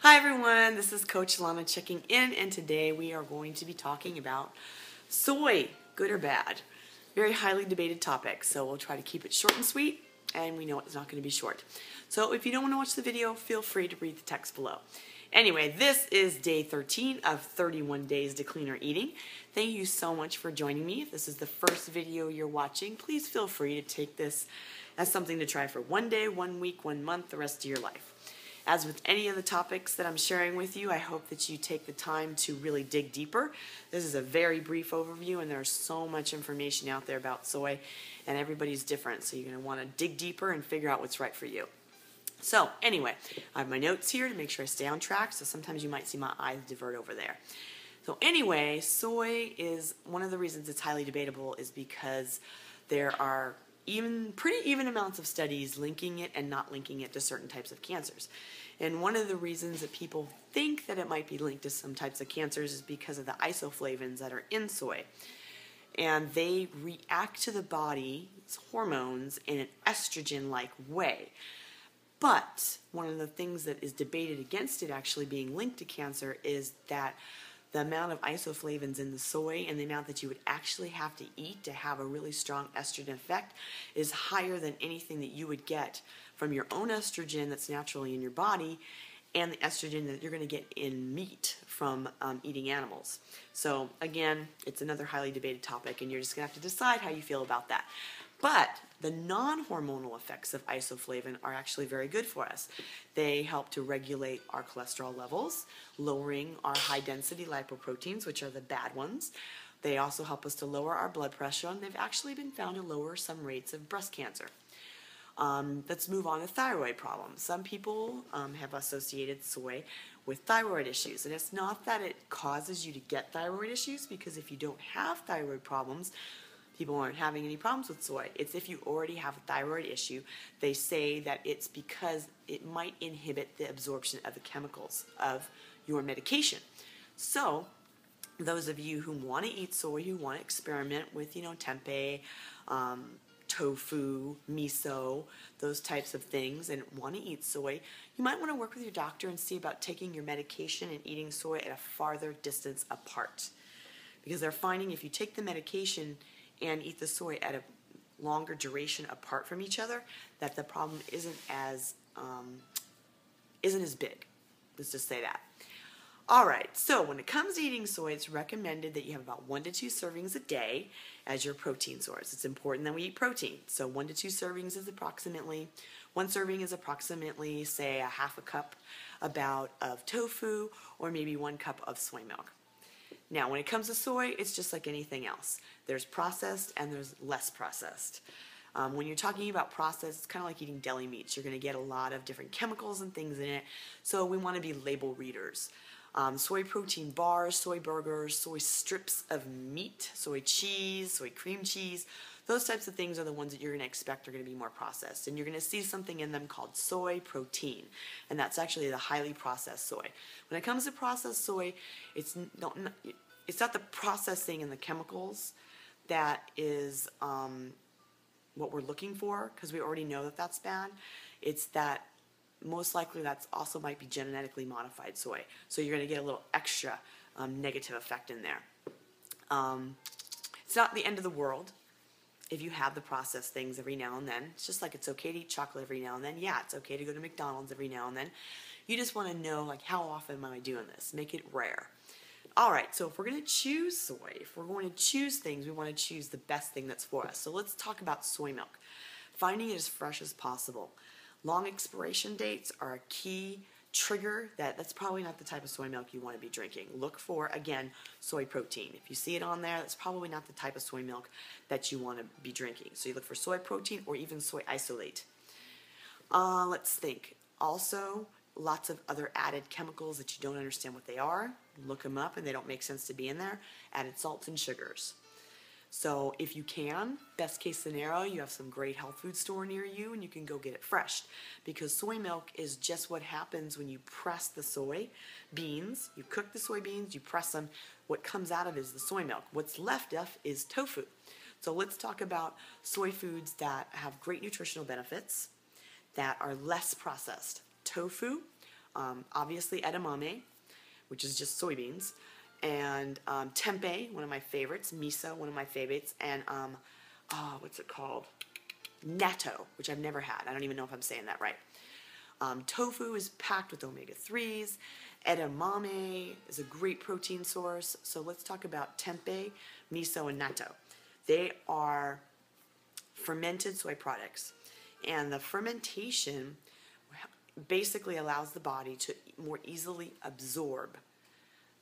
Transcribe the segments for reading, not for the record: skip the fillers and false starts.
Hi everyone, this is Coach Lana checking in, and today we are going to be talking about soy, good or bad. Very highly debated topic, so we'll try to keep it short and sweet, and we know it's not going to be short. So if you don't want to watch the video, feel free to read the text below. Anyway, this is day 13 of 31 days to cleaner eating. Thank you so much for joining me. If this is the first video you're watching, please feel free to take this as something to try for one day, 1 week, 1 month, the rest of your life. As with any of the topics that I'm sharing with you, I hope that you take the time to really dig deeper. This is a very brief overview, and there's so much information out there about soy, and everybody's different, so you're going to want to dig deeper and figure out what's right for you. So anyway, I have my notes here to make sure I stay on track, so sometimes you might see my eyes divert over there. So anyway, soy is one of the reasons it's highly debatable is because there are pretty even amounts of studies linking it and not linking it to certain types of cancers. And one of the reasons that people think that it might be linked to some types of cancers is because of the isoflavones that are in soy. And they react to the body's hormones in an estrogen-like way. But one of the things that is debated against it actually being linked to cancer is that the amount of isoflavones in the soy and the amount that you would actually have to eat to have a really strong estrogen effect is higher than anything that you would get from your own estrogen that's naturally in your body and the estrogen that you're going to get in meat from eating animals. So again, it's another highly debated topic, and you're just going to have to decide how you feel about that. But the non-hormonal effects of isoflavone are actually very good for us. They help to regulate our cholesterol levels, lowering our high-density lipoproteins, which are the bad ones. They also help us to lower our blood pressure, and they've actually been found to lower some rates of breast cancer. Let's move on to thyroid problems. Some people have associated soy with thyroid issues, and it's not that it causes you to get thyroid issues, because if you don't have thyroid problems, people aren't having any problems with soy. It's if you already have a thyroid issue, they say that it's because it might inhibit the absorption of the chemicals of your medication. So those of you who want to eat soy, who want to experiment with, tempeh, tofu, miso, those types of things, and want to eat soy, you might want to work with your doctor and see about taking your medication and eating soy at a farther distance apart. Because they're finding if you take the medication and eat the soy at a longer duration apart from each other, that the problem isn't as big. Let's just say that. All right, so when it comes to eating soy, it's recommended that you have about 1 to 2 servings a day as your protein source. It's important that we eat protein. So 1 to 2 servings is approximately, 1 serving is approximately, say, a half a cup about of tofu, or maybe 1 cup of soy milk. Now, when it comes to soy, it's just like anything else. There's processed and there's less processed. When you're talking about processed, it's kind of like eating deli meats. You're going to get a lot of different chemicals and things in it, so we want to be label readers. Soy protein bars, soy burgers, soy strips of meat, soy cheese, soy cream cheese, those types of things are the ones that you're going to expect are going to be more processed. And you're going to see something in them called soy protein, and that's actually the highly processed soy. When it comes to processed soy, it's not the processing and the chemicals that is what we're looking for, because we already know that that's bad. It's that most likely that's also might be genetically modified soy. So you're going to get a little extra negative effect in there. It's not the end of the world if you have the processed things every now and then. It's just like it's okay to eat chocolate every now and then. Yeah, it's okay to go to McDonald's every now and then. You just want to know, like, how often am I doing this? Make it rare. All right, so if we're going to choose soy, if we're going to choose things, we want to choose the best thing that's for us. So let's talk about soy milk. Finding it as fresh as possible. Long expiration dates are a key trigger that's probably not the type of soy milk you want to be drinking. Look for, again, soy protein. If you see it on there, that's probably not the type of soy milk that you want to be drinking. So you look for soy protein or even soy isolate. Let's think. Also, lots of other added chemicals that you don't understand what they are. Look them up and they don't make sense to be in there. Added salts and sugars. So if you can, best case scenario, you have some great health food store near you and you can go get it fresh. Because soy milk is just what happens when you press the soy beans. You cook the soybeans, you press them. What comes out of it is the soy milk. What's left of is tofu. So let's talk about soy foods that have great nutritional benefits, that are less processed. Tofu, Obviously edamame, which is just soybeans, and tempeh, one of my favorites, miso, one of my favorites, and what's it called? Natto, which I've never had. I don't even know if I'm saying that right. Tofu is packed with omega-3s. Edamame is a great protein source. So let's talk about tempeh, miso, and natto. They are fermented soy products. And the fermentation basically allows the body to more easily absorb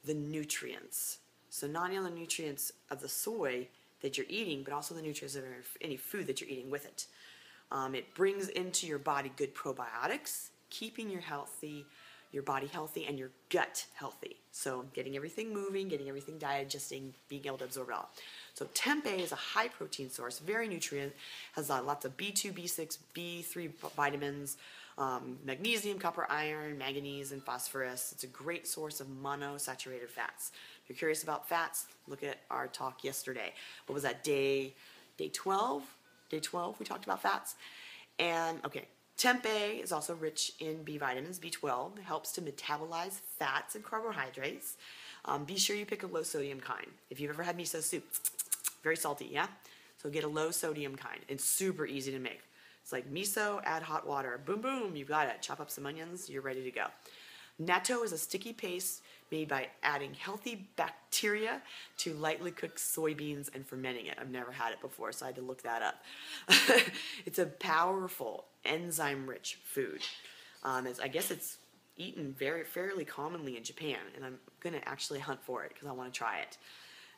the nutrients. So not only the nutrients of the soy that you're eating, but also the nutrients of any food that you're eating with it. It brings into your body good probiotics, keeping your body healthy and your gut healthy. So getting everything moving, getting everything digesting, being able to absorb it all. So tempeh is a high protein source, very nutrient, has lots of B2, B6, B3 vitamins, magnesium, copper, iron, manganese, and phosphorus. It's a great source of monosaturated fats. If you're curious about fats, look at our talk yesterday. What was that, day 12? Day 12, we talked about fats. And, okay, tempeh is also rich in B vitamins, B12. It helps to metabolize fats and carbohydrates. Be sure you pick a low sodium kind. If you've ever had miso soup, very salty, yeah? So get a low sodium kind. It's super easy to make. It's like miso, add hot water. Boom, boom, you've got it. Chop up some onions, you're ready to go. Natto is a sticky paste made by adding healthy bacteria to lightly cooked soybeans and fermenting it. I've never had it before, so I had to look that up. It's a powerful, enzyme-rich food. I guess it's eaten fairly commonly in Japan, and I'm going to actually hunt for it because I want to try it.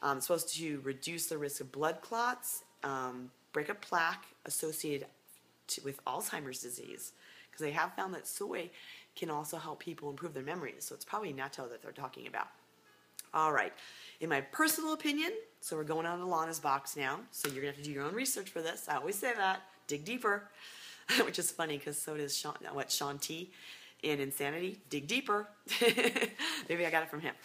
It's supposed to reduce the risk of blood clots, break up plaque associated with Alzheimer's disease, because they have found that soy can also help people improve their memories. So it's probably natto that they're talking about. All right. In my personal opinion, so we're going on to Lanas Box now, so you're going to have to do your own research for this. I always say that. Dig deeper, which is funny because so does Sean T in Insanity. Dig deeper. Maybe I got it from him.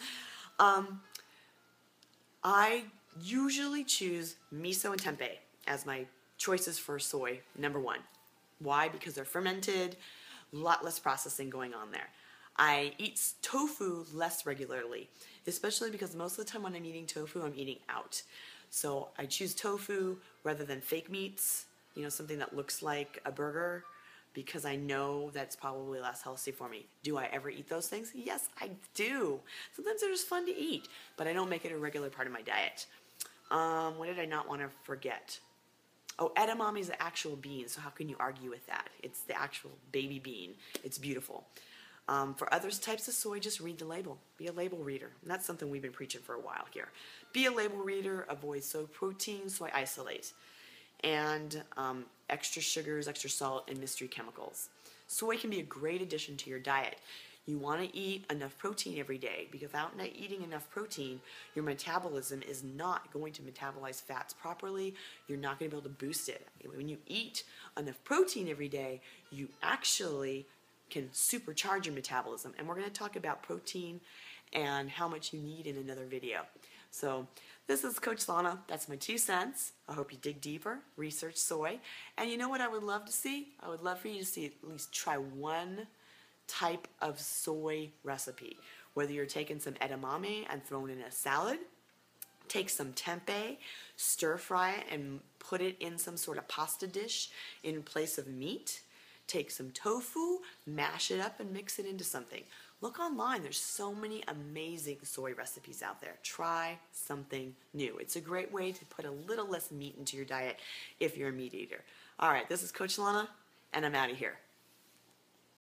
I usually choose miso and tempeh as my choices for soy, number one. Why? Because they're fermented, a lot less processing going on there. I eat tofu less regularly, especially because most of the time when I'm eating tofu, I'm eating out. So I choose tofu rather than fake meats, something that looks like a burger, because I know that's probably less healthy for me. Do I ever eat those things? Yes, I do. Sometimes they're just fun to eat, but I don't make it a regular part of my diet. What did I not want to forget? Oh, edamame is the actual bean, so how can you argue with that? It's the actual baby bean. It's beautiful. For other types of soy, just read the label. Be a label reader. And that's something we've been preaching for a while here. Be a label reader. Avoid soy protein, soy isolate, and extra sugars, extra salt, and mystery chemicals. Soy can be a great addition to your diet. You want to eat enough protein every day, because without eating enough protein, your metabolism is not going to metabolize fats properly. You're not going to be able to boost it. When you eat enough protein every day, you actually can supercharge your metabolism. And we're going to talk about protein and how much you need in another video. So this is Coach Lana. That's my 2 cents. I hope you dig deeper, research soy. And you know what I would love to see? I would love for you to see at least try one type of soy recipe. Whether you're taking some edamame and throwing in a salad, take some tempeh, stir fry it and put it in some sort of pasta dish in place of meat. Take some tofu, mash it up and mix it into something. Look online. There's so many amazing soy recipes out there. Try something new. It's a great way to put a little less meat into your diet if you're a meat eater. All right, this is Coach Lana, and I'm out of here.